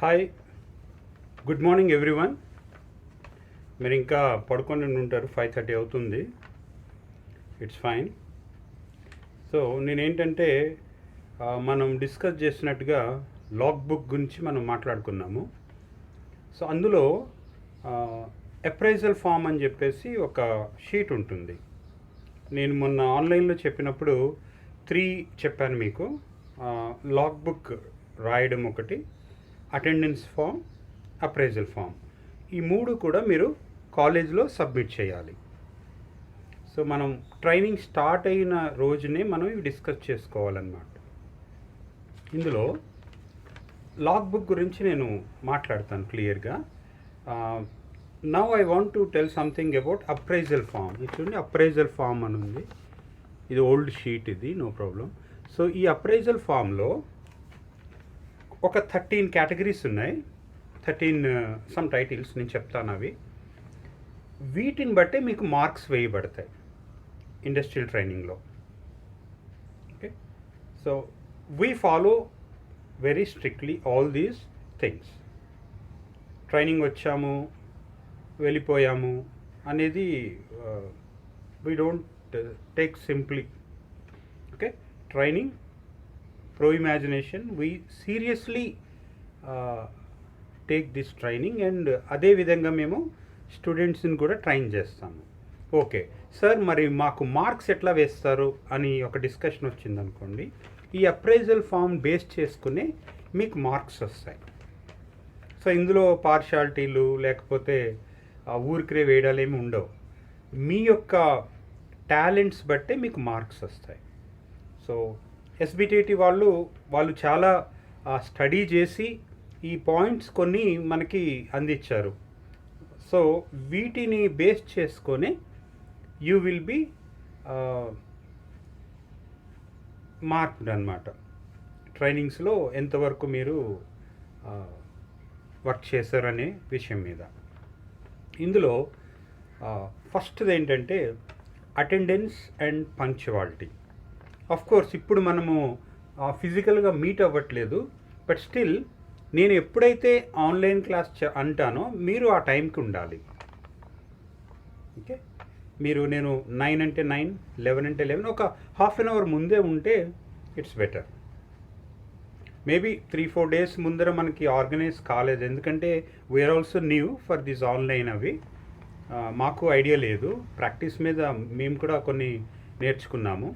Hi, good morning everyone. మీరు ఇంకా పడుకొని ఉంటారు, 5:30 అవుతుంది. It's fine. సో నేనేంటంటే మనం డిస్కస్ చేసినట్టుగా లాగ్ బుక్ గురించి మనం మాట్లాడుకున్నాము. సో అందులో అప్రైజల్ ఫామ్ అని చెప్పేసి ఒక షీట్ ఉంటుంది. నేను మొన్న ఆన్లైన్లో చెప్పినప్పుడు 3 చెప్పాను మీకు. లాగ్ బుక్ రాయడం ఒకటి, అటెండెన్స్ ఫామ్, అప్రైజల్ ఫామ్. ఈ 3 కూడా మీరు కాలేజ్లో సబ్మిట్ చేయాలి. సో మనం ట్రైనింగ్ స్టార్ట్ అయిన రోజునే మనం ఇవి డిస్కస్ చేసుకోవాలన్నమాట. ఇందులో లాగ్ బుక్ గురించి నేను మాట్లాడతాను క్లియర్గా. Now I want to tell something about appraisal form. ఇది చూడండి, అప్రైజల్ ఫామ్ అని ఉంది. ఇది ఓల్డ్ షీట్, ఇది నో ప్రాబ్లం. సో ఈ అప్రైజల్ ఫామ్లో ఒక 13 కేటగిరీస్ ఉన్నాయి. 13 సమ్ టైటిల్స్ నేను చెప్తాను. అవి వీటిని బట్టే మీకు మార్క్స్ వేయబడతాయి ఇండస్ట్రియల్ ట్రైనింగ్లో. Okay, so we follow very strictly all these things. Training వచ్చాము, వెళ్ళిపోయాము అనేది we don't take simply. Okay, training pro imagination, we seriously take this training, and అదే విధంగా మేము స్టూడెంట్స్ని కూడా ట్రైన్ చేస్తాము. ఓకే సార్, మరి మాకు మార్క్స్ ఎట్లా వేస్తారు అని ఒక డిస్కషన్ వచ్చింది అనుకోండి. ఈ అప్రైజల్ ఫామ్ బేస్ చేసుకునే మీకు మార్క్స్ వస్తాయి. సో ఇందులో పార్షాలిటీలు లేకపోతే ఊరికే వేయడాలు ఏమి ఉండవు. మీ యొక్క టాలెంట్స్ బట్టే మీకు మార్క్స్ వస్తాయి. సో ఎస్బిటిటి వాళ్ళు చాలా స్టడీ చేసి ఈ పాయింట్స్ కొన్ని మనకి అందించారు. సో వీటిని బేస్ చేసుకొని యూ విల్ బి మార్క్డ్ అన్నమాట. ట్రైనింగ్స్లో ఎంతవరకు మీరు వర్క్ చేశారనే విషయం మీద. ఇందులో ఫస్ట్ది ఏంటంటే attendance and punctuality. Of course ఇప్పుడు మనము ఫిజికల్గా మీట్ అవ్వట్లేదు, బట్ స్టిల్ నేను ఎప్పుడైతే ఆన్లైన్ క్లాస్ అంటానో మీరు ఆ టైంకి ఉండాలి. ఓకే, నేను 9 అంటే 9, 11 అంటే 11, ఒక హాఫ్ అన్ అవర్ ముందే ఉంటే ఇట్స్ బెటర్. మేబీ 3-4 డేస్ ముందర మనకి ఆర్గనైజ్ కాలేదు, ఎందుకంటే we are also new for this online. అవి మాకు ఐడియా లేదు, ప్రాక్టీస్ మీద మేము కూడా కొన్ని నేర్చుకున్నాము.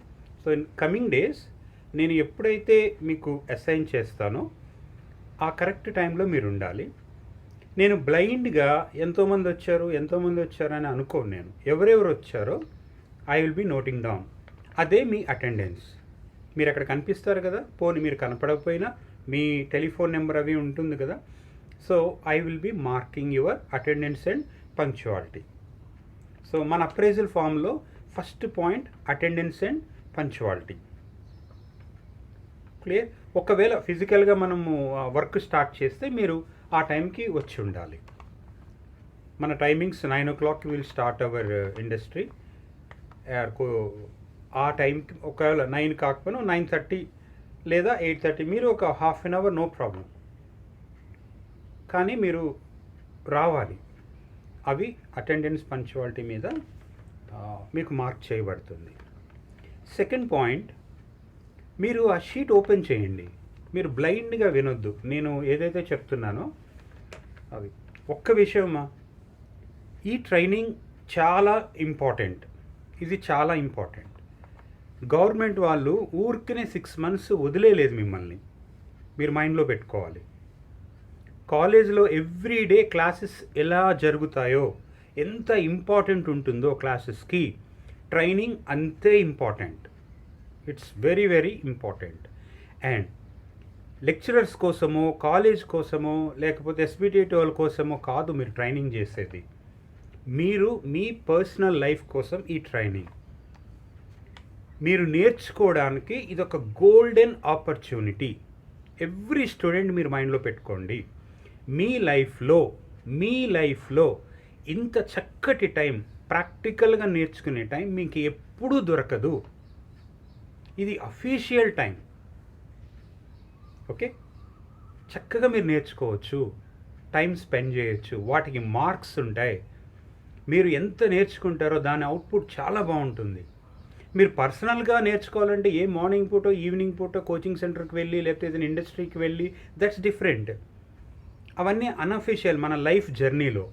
సో ఇన్ కమింగ్ డేస్ నేను ఎప్పుడైతే మీకు అసైన్ చేస్తానో ఆ కరెక్ట్ టైంలో మీరు ఉండాలి. నేను బ్లైండ్గా ఎంతోమంది వచ్చారు అని అనుకోను. నేను ఎవరెవరు వచ్చారో I will be noting down. అదే మీ అటెండెన్స్. మీరు అక్కడ కనిపిస్తారు కదా, పోనీ మీరు కనపడకపోయినా మీ టెలిఫోన్ నెంబర్ అవి ఉంటుంది కదా. So I will be marking your attendance and punctuality. So మన అప్రైజల్ ఫామ్లో first point attendance and punctuality. Clear? ఒకవేళ ఫిజికల్గా మనము వర్క్ స్టార్ట్ చేస్తే మీరు ఆ టైంకి వచ్చి ఉండాలి. మన timings 9 o'clock will start our industry. ఆ టైంకి ఒకవేళ 9 కాకపోయినా 9:30 లేదా 8:30 మీరు ఒక half an hour no problem, కానీ మీరు రావాలి. అవి అటెండెన్స్ పంక్చువాలిటీ మీద మీకు మార్క్ చేయబడుతుంది. సెకండ్ పాయింట్, మీరు ఆ షీట్ ఓపెన్ చేయండి. మీరు బ్లైండ్గా వినొద్దు. నేను ఏదైతే చెప్తున్నానో అవి ఒక్క విషయమా, ఈ ట్రైనింగ్ చాలా ఇంపార్టెంట్. ఇది చాలా ఇంపార్టెంట్. గవర్నమెంట్ వాళ్ళు ఊరికనే 6 months వదిలేలేదు మిమ్మల్ని. మీరు మైండ్లో పెట్టుకోవాలి. కాలేజ్లో ఎవ్రీడే క్లాసెస్ ఎలా జరుగుతాయో, ఎంత ఇంపార్టెంట్ ఉంటుందో క్లాసెస్కి, ట్రైనింగ్ అంతే important. It's very very important. And lecturers కోసమో, కాలేజ్ కోసమో, లేకపోతే ఎస్బిటిటి వాళ్ళ కోసమో కాదు మీరు ట్రైనింగ్ చేసేది. మీరు మీ పర్సనల్ లైఫ్ కోసం ఈ ట్రైనింగ్ మీరు నేర్చుకోవడానికి ఇదొక గోల్డెన్ ఆపర్చునిటీ. ఎవ్రీ స్టూడెంట్ మీరు మైండ్లో పెట్టుకోండి. మీ లైఫ్లో ఇంత చక్కటి టైం, ప్రాక్టికల్గా నేర్చుకునే టైం మీకు ఎప్పుడూ దొరకదు. ఇది అఫీషియల్ టైం. ఓకే, చక్కగా మీరు నేర్చుకోవచ్చు, టైం స్పెండ్ చేయొచ్చు, వాటికి మార్క్స్ ఉంటాయి. మీరు ఎంత నేర్చుకుంటారో దాని అవుట్పుట్ చాలా బాగుంటుంది. మీరు పర్సనల్గా నేర్చుకోవాలంటే ఏ మార్నింగ్ పూట ఈవినింగ్ పూట కోచింగ్ సెంటర్కి వెళ్ళి లేకపోతే ఏదైనా ఇండస్ట్రీకి వెళ్ళి దట్స్ డిఫరెంట్. అవన్నీ అన్అఫీషియల్ మన లైఫ్ జర్నీలో.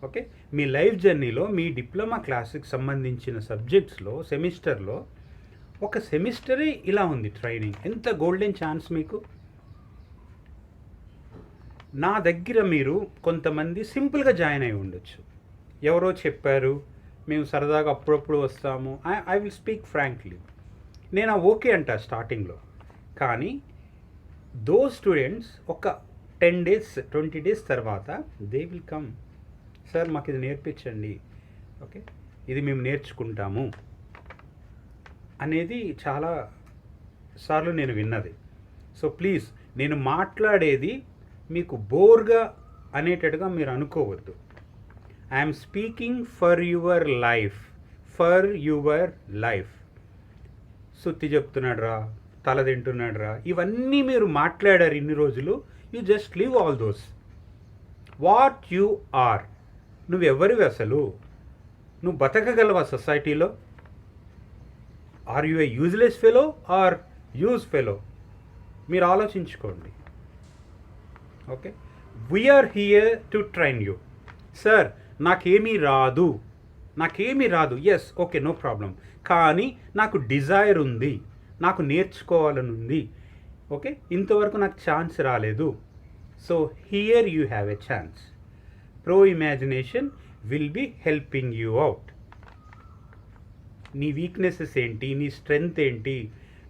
ఓకే, మీ లైఫ్ జర్నీలో మీ డిప్లొమా క్లాస్కి సంబంధించిన సబ్జెక్ట్స్లో సెమిస్టర్లో ఒక సెమిస్టరే ఇలా ఉంది ట్రైనింగ్. ఎంత గోల్డెన్ ఛాన్స్ మీకు. నా దగ్గర మీరు కొంతమంది సింపుల్గా జాయిన్ అయి ఉండొచ్చు, ఎవరో చెప్పారు, మేము సరదాగా అప్పుడప్పుడు వస్తాము. ఐ విల్ స్పీక్ ఫ్రాంక్లీ, నేను ఓకే అంట స్టార్టింగ్లో. కానీ దో స్టూడెంట్స్ ఒక 10 days 20 days తర్వాత దే విల్ కమ్, సార్ మాకు ఇది నేర్పించండి, ఓకే ఇది మేము నేర్చుకుంటాము అనేది చాలా సార్లు నేను విన్నది. సో ప్లీజ్, నేను మాట్లాడేది మీకు బోర్గా అనేటట్టుగా మీరు అనుకోవద్దు. I'm speaking for your life, for your life. సుత్తి చెప్తున్నాడు రా, తల తింటున్నాడు రా, ఇవన్నీ మీరు మాట్లాడారు ఇన్ని రోజులు. You just leave all those. What you are, నువ్వెవరివి అసలు? నువ్వు బతకగలవా సొసైటీలో? Are you a useless fellow or use fellow? మీరు ఆలోచించుకోండి. Okay, we are here to train you. Sir నాకేమీ రాదు, నాకేమీ రాదు, ఎస్ ఓకే నో ప్రాబ్లం, కానీ నాకు డిజైర్ ఉంది, నాకు నేర్చుకోవాలని ఉంది. ఓకే, ఇంతవరకు నాకు ఛాన్స్ రాలేదు. So here you have a chance. Pro imagination will be helping you out. నీ వీక్నెసెస్ ఏంటి, నీ స్ట్రెంగ్త్ ఏంటి,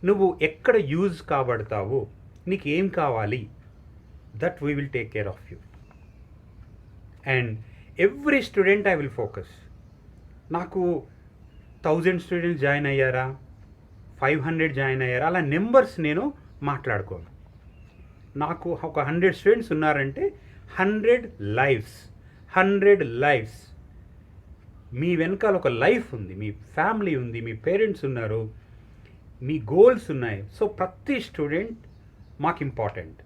నువ్వు ఎక్కడ యూజ్ కాబడతావు, నీకు ఏం కావాలి, that we will take care of you. And every student I will focus. నాకు 1000 స్టూడెంట్స్ జాయిన్ అయ్యారా, 500 జాయిన్ అయ్యారా, అలా నెంబర్స్ నేను మాట్లాడుకోను. నాకు ఒక 100 స్టూడెంట్స్ ఉన్నారంటే 100 లైఫ్స్, 100 లైఫ్స్. మీ వెనకాల ఒక లైఫ్ ఉంది, మీ ఫ్యామిలీ ఉంది, మీ పేరెంట్స్ ఉన్నారు, మీ గోల్స్ ఉన్నాయి. సో ప్రతి స్టూడెంట్ మాకు ఇంపార్టెంట్,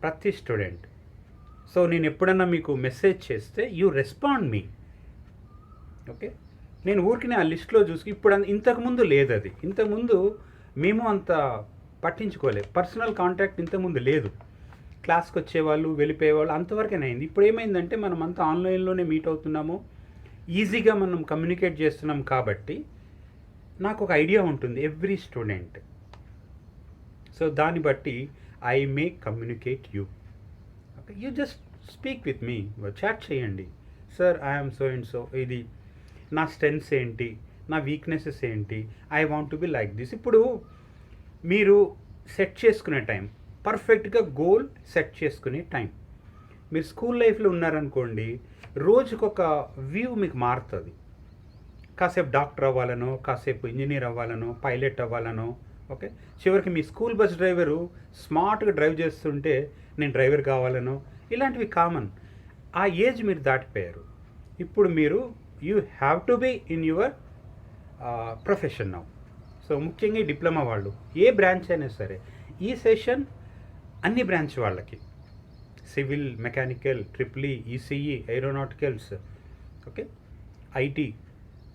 ప్రతి స్టూడెంట్. సో నేను ఎప్పుడన్నా మీకు మెసేజ్ చేస్తే యూ రెస్పాండ్ మీ. ఓకే, నేను ఊరికి ఆ లిస్ట్లో చూసి ఇప్పుడు ఇంతకుముందు లేదు, అది ఇంతకుముందు మేము అంత పట్టించుకోలేదు, పర్సనల్ కాంటాక్ట్ ఇంతకుముందు లేదు. క్లాస్కి వచ్చేవాళ్ళు వెళ్ళిపోయేవాళ్ళు అంతవరకేనే అయింది. ఇప్పుడు ఏమైందంటే మనం అంతా ఆన్లైన్లోనే మీట్ అవుతున్నాము, ఈజీగా మనం కమ్యూనికేట్ చేస్తున్నాం. కాబట్టి నాకు ఒక ఐడియా ఉంటుంది ఎవ్రీ స్టూడెంట్. సో దాన్ని బట్టి I may communicate you. Okay, you just speak with me, chat చేయండి. Sir I'm so and so, ఇది నా స్ట్రెంగ్త్స్ ఏంటి, నా వీక్నెసెస్ ఏంటి, I want to be like this. ఇప్పుడు మీరు సెట్ చేసుకునే టైం, పర్ఫెక్ట్గా గోల్ సెట్ చేసుకునే టైం. మీరు స్కూల్ లైఫ్లో ఉన్నారనుకోండి, రోజుకొక వ్యూ మీకు మారుతుంది. కాసేపు డాక్టర్ అవ్వాలనో, కాసేపు ఇంజనీర్ అవ్వాలనో, పైలట్ అవ్వాలనో. ఓకే, చివరికి మీ స్కూల్ బస్ డ్రైవరు స్మార్ట్గా డ్రైవ్ చేస్తుంటే నేను డ్రైవర్ కావాలనో, ఇలాంటివి కామన్. ఆ ఏజ్ మీరు దాటిపోయారు. ఇప్పుడు మీరు you have to be in your profession now. So ముఖ్యంగా ఈ డిప్లొమా వాళ్ళు, ఏ బ్రాంచ్ అయినా సరే, ఈ సెషన్ అన్ని బ్రాంచ్ వాళ్ళకి, civil, mechanical, triple ECE, aeronauticals, okay, IT.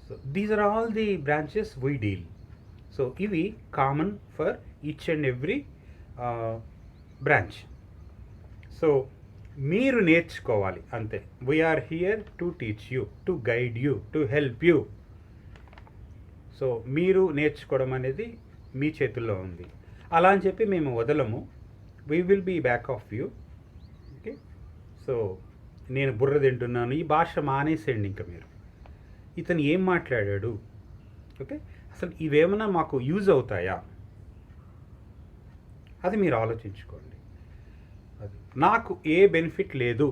So these are all the branches we deal. So ఇవి common for each and every branch. So మీరు నేర్చుకోవాలి అంతే. We are here to teach you, to guide you, to help you. So మీరు నేర్చుకోవడం అనేది మీ చేతుల్లో ఉంది. అలా అని చెప్పి మేము వదలము, we will be back of you. Okay, so నేను బుర్ర తింటున్నాను, ఈ భాష మానేసేయండి. ఇంకా మీరు ఇతను ఏం మాట్లాడాడు, ఓకే, అసలు ఇవేమైనా మాకు యూజ్ అవుతాయా, అది మీరు ఆలోచించుకోండి. అది నాకు ఏ బెనిఫిట్ లేదు.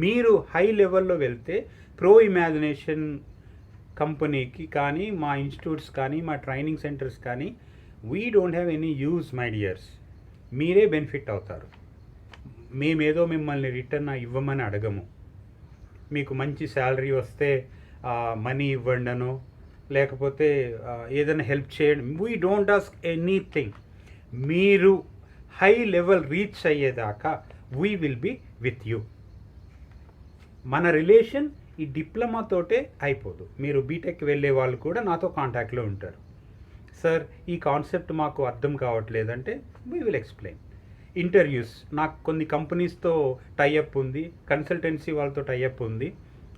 మీరు హై లెవెల్లో వెళ్తే ప్రో ఇమాజినేషన్ కంపెనీకి కానీ, మా ఇన్స్టిట్యూట్స్ కానీ, మా ట్రైనింగ్ సెంటర్స్ కానీ, we don't have any use my dears. మీరే బెనిఫిట్ అవుతారు. మేమేదో మిమ్మల్ని రిటర్న్ ఇవ్వమని అడగము. మీకు మంచి శాలరీ వస్తే మనీ ఇవ్వండి అనో, లేకపోతే ఏదైనా హెల్ప్ చేయండి, వీ డోంట్ ఆస్క్ ఎనీథింగ్. మీరు హై లెవెల్ రీచ్ అయ్యేదాకా we will be with you. మన రిలేషన్ ఈ డిప్లొమాతోటే అయిపోదు. మీరు బీటెక్ వెళ్ళే వాళ్ళు కూడా నాతో కాంటాక్ట్లో ఉంటారు. సార్ ఈ కాన్సెప్ట్ మాకు అర్థం కావట్లేదంటే వీ విల్ ఎక్స్ప్లెయిన్. ఇంటర్వ్యూస్, నాకు కొన్ని కంపెనీస్తో టైఅప్ ఉంది, కన్సల్టెన్సీ వాళ్ళతో టైఅప్ ఉంది.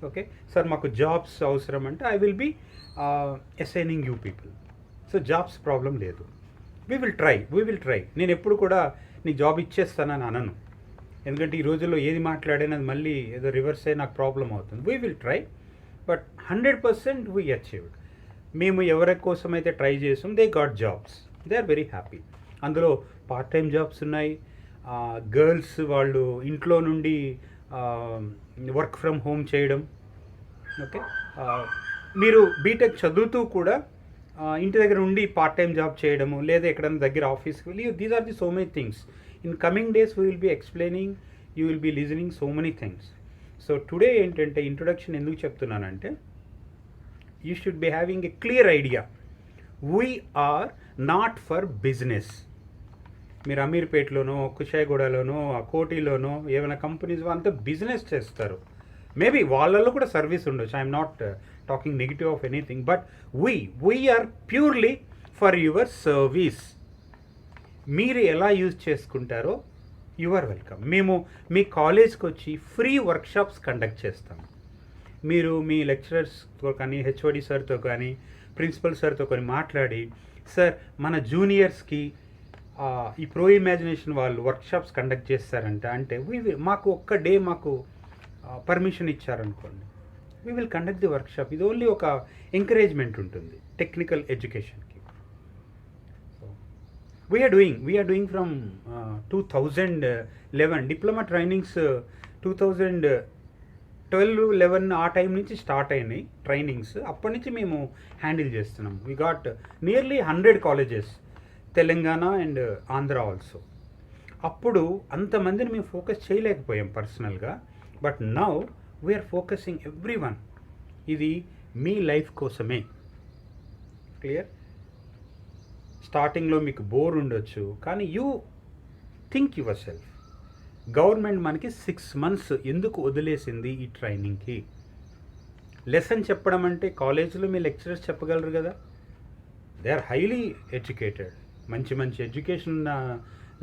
ఓకే సార్, మాకు జాబ్స్ అవసరం అంటే I will be assigning you people. So jobs problem లేదు. We will try. నేను ఎప్పుడు కూడా నీ జాబ్ ఇచ్చేస్తానని అనను. ఎందుకంటే ఈ రోజుల్లో ఏది మాట్లాడినా అది మళ్ళీ ఏదో రివర్స్ అయ్యి నాకు ప్రాబ్లం అవుతుంది. We will try, but 100% we achieved. మేము ఎవరి కోసం అయితే ట్రై చేసాం, they got jobs, they are very happy. అందులో పార్ట్ టైం జాబ్స్ ఉన్నాయి. గర్ల్స్ వాళ్ళు ఇంట్లో నుండి వర్క్ ఫ్రమ్ హోమ్ చేయడం. ఓకే, మీరు బీటెక్ చదువుతూ కూడా ఇంటి దగ్గర ఉండి పార్ట్ టైం జాబ్ చేయడము, లేదా ఎక్కడైనా దగ్గర ఆఫీస్కి వెళ్ళి, these are the so many things. In coming days we will be explaining, you will be listening so many things. So today ఏంటంటే ఇంట్రొడక్షన్ ఎందుకు చెప్తున్నానంటే, you should be having a clear idea. We are not for business. మీరు అమీర్పేట్లోనో, కుషాయిగూడలోనో, కోటిలోనో ఏమైనా companies అంతా business చేస్తారు. Maybe వాళ్ళల్లో కూడా సర్వీస్ ఉండొచ్చు. I'm not talking negative of anything, but we are purely for your service. మీరు ఎలా యూజ్ చేసుకుంటారో యు ఆర్ వెల్కమ్. మేము మీ కాలేజ్కి వచ్చి ఫ్రీ వర్క్షాప్స్ కండక్ట్ చేస్తాం. మీరు మీ లెక్చరర్స్తో కానీ, హెచ్ఓడి సార్తో కానీ, ప్రిన్సిపల్ సార్తో కానీ మాట్లాడి, సార్ మన జూనియర్స్కి ఈ ప్రో ఇమాజినేషన్ వాళ్ళు వర్క్షాప్స్ కండక్ట్ చేస్తారంట అంటే మాకు ఒక్క డే మాకు పర్మిషన్ ఇచ్చారనుకోండి, we will conduct the workshop. ఇది ఓన్లీ ఒక ఎంకరేజ్మెంట్ ఉంటుంది టెక్నికల్ ఎడ్యుకేషన్కి. We are doing from 2011 diploma trainings. 2012-11 ఆ టైం నుంచి స్టార్ట్ అయినాయి ట్రైనింగ్స్. అప్పటి నుంచి మేము హ్యాండిల్ చేస్తున్నాం. We got nearly 100 colleges, Telangana and Andhra also. అప్పుడు అంతమందిని మేము ఫోకస్ చేయలేకపోయాం పర్సనల్గా, but now we are focusing everyone. ఇది మీ లైఫ్ కోసమే. క్లియర్? స్టార్టింగ్లో మీకు బోర్ ఉండొచ్చు, కానీ you think your self. Government మనకి 6 months ఎందుకు వదిలేసింది ఈ ట్రైనింగ్కి? లెసన్ చెప్పడం అంటే కాలేజీలో మీ లెక్చరర్స్ చెప్పగలరు కదా. దే ఆర్ హైలీ ఎడ్యుకేటెడ్, మంచి మంచి ఎడ్యుకేషన్ ఉన్న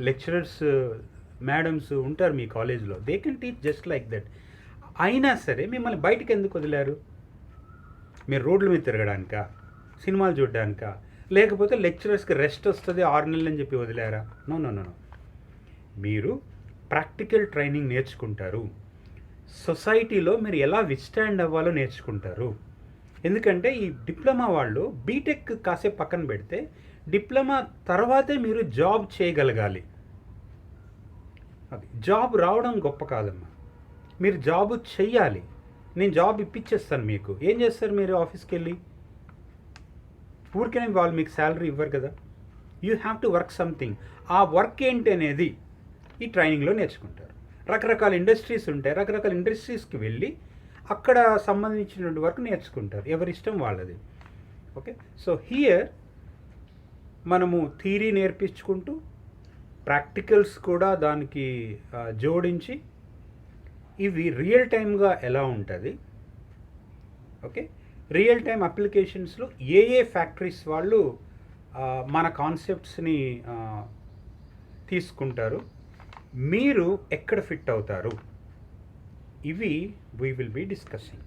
లెక్చరర్స్, మేడమ్స్ ఉంటారు మీ కాలేజ్లో. They can teach just like that. అయినా సరే మిమ్మల్ని బయటకు ఎందుకు వదిలారు? మీరు రోడ్ల మీద తిరగడానికా, సినిమాలు చూడడానికా, లేకపోతే లెక్చరర్స్కి రెస్ట్ వస్తుంది 6 నెలలు అని చెప్పి వదిలేరా? No no no no. మీరు ప్రాక్టికల్ ట్రైనింగ్ నేర్చుకుంటారు. సొసైటీలో మీరు ఎలా విత్స్టాండ్ అవ్వాలో నేర్చుకుంటారు. ఎందుకంటే ఈ డిప్లొమా వాళ్ళు బీటెక్ కాసేపు పక్కన పెడితే, డిప్లొమా తర్వాతే మీరు జాబ్ చేయగలగాలి. అది జాబ్ రావడం గొప్ప కాదమ్మా, మీరు జాబ్ చెయ్యాలి. నేను జాబ్ ఇప్పించేస్తాను మీకు. ఏం చేస్తారు మీరు ఆఫీస్కి వెళ్ళి? ఊరికనే వాళ్ళు మీకు శాలరీ ఇవ్వరు కదా. You have to work something. ఆ వర్క్ ఏంటి అనేది ఈ ట్రైనింగ్లో నేర్చుకుంటారు. రకరకాల ఇండస్ట్రీస్ ఉంటాయి, రకరకాల ఇండస్ట్రీస్కి వెళ్ళి అక్కడ సంబంధించినటువంటి వర్క్ నేర్చుకుంటారు. ఎవరిష్టం వాళ్ళది. ఓకే, సో హియర్ మనము థియరీ నేర్పించుకుంటూ ప్రాక్టికల్స్ కూడా దానికి జోడించి, ఇవి రియల్ టైమ్గా ఎలా ఉంటుంది, ఓకే, రియల్ టైమ్ అప్లికేషన్స్లో ఏ ఫ్యాక్టరీస్ వాళ్ళు మన కాన్సెప్ట్స్ని తీసుకుంటారు, మీరు ఎక్కడ ఫిట్ అవుతారు, ఇవి వీ విల్ బీ డిస్కసింగ్.